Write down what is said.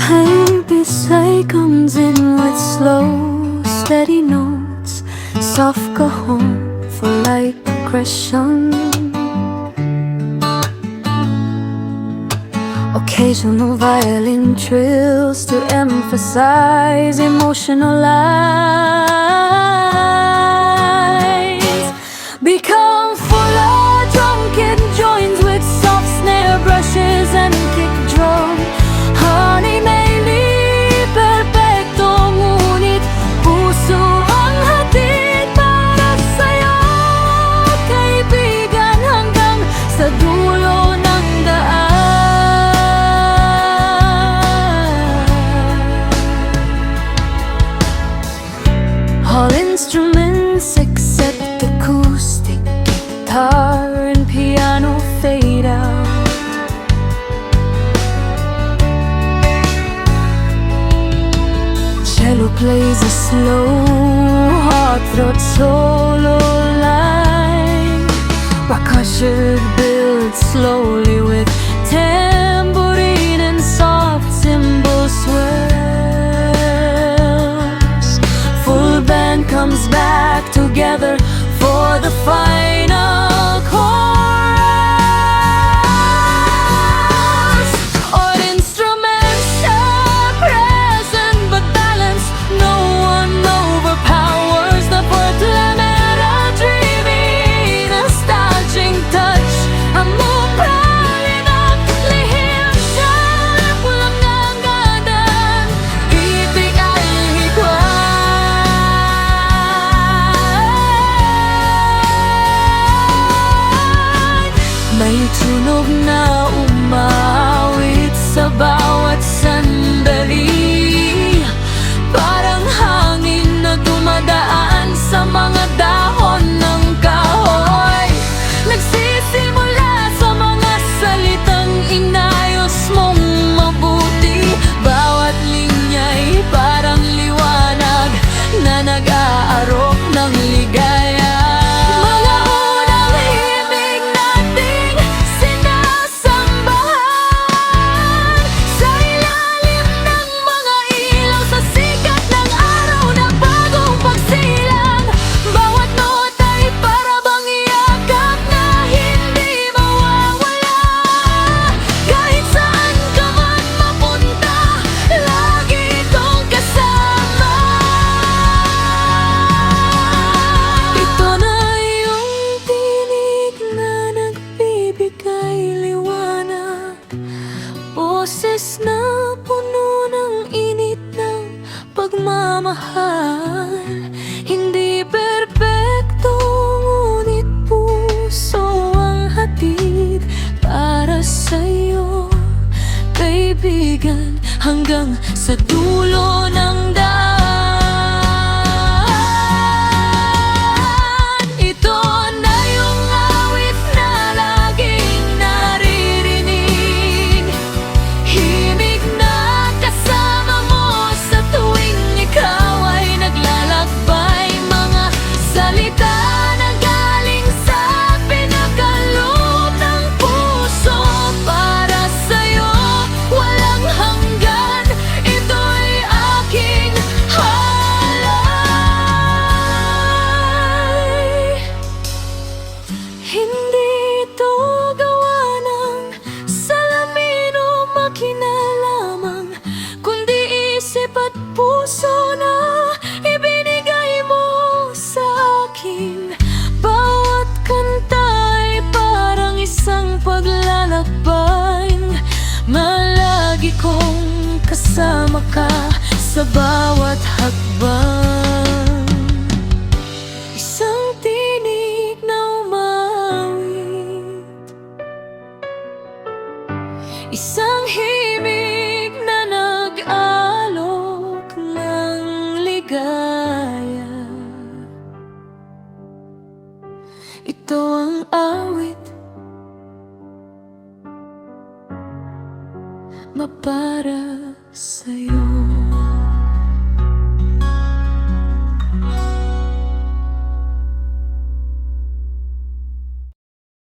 Baby say comes in with slow, steady notes, soft cajon for light aggression. Occasional violin trills to emphasize emotional lines. Become fuller drunken joins with soft snare brushes and kick drum. Honey, may li perpekto, ngunit puso ang hatid para sa'yo, kaibigan, hanggang sa dulo ng daan. All instruments except acoustic guitar and piano fade out. Cello plays a slow heartthrob solo line. Percussion builds slowly with tambourine and soft cymbal swells. Full band comes back together for the final chorus. All instruments are present but balanced. No one overpowers the Portlamera dreamy, nostalgic touch. Ang mupalin ang lihim sa walang nanggadan. Ibig ay higwan. May tunog na umawit sa bawat sandali, parang hangin na dumadaan sa mga dahon ng kahoy. Nagsisimula sa mga salitang inayos mong mabuti. Bawat linya'y parang liwanag na nag-aalok ng ligaya. Mga unang himig nating sinasambahan sa ilalim ng mga ilaw, sa sikat ng araw na bagong pagsilang. Bawat nota'y para bang yakap na hindi mawawala. Kahit saan ka man mapunta, lagi itong kasama. Ito na yung tinig na nagbibigay liwanag, boses na puno ng init ng pagmamahal. Hindi perpekto, ngunit puso ang hatid para sa'yo, kaibigan, hanggang sa dulo ng daan. Ito na yung awit na laging naririnig, himig na kasama mo sa tuwing ikaw ay naglalakbay. Mga salita na galing sa pinakaloob ng puso para sa'yo, walang hanggan. Ito'y aking halay. Hindi ito gawa ng salamin o makina lamang, kundi isip at puso na ibinigay mo sa akin. Bawat kanta ay parang isang paglalakbay. Malagi kong kasama ka sa bawat hakbang. Isang tinig na umawit, isang himig na nag-alok ng ligaya. Ito ang awit mapara sa'yo.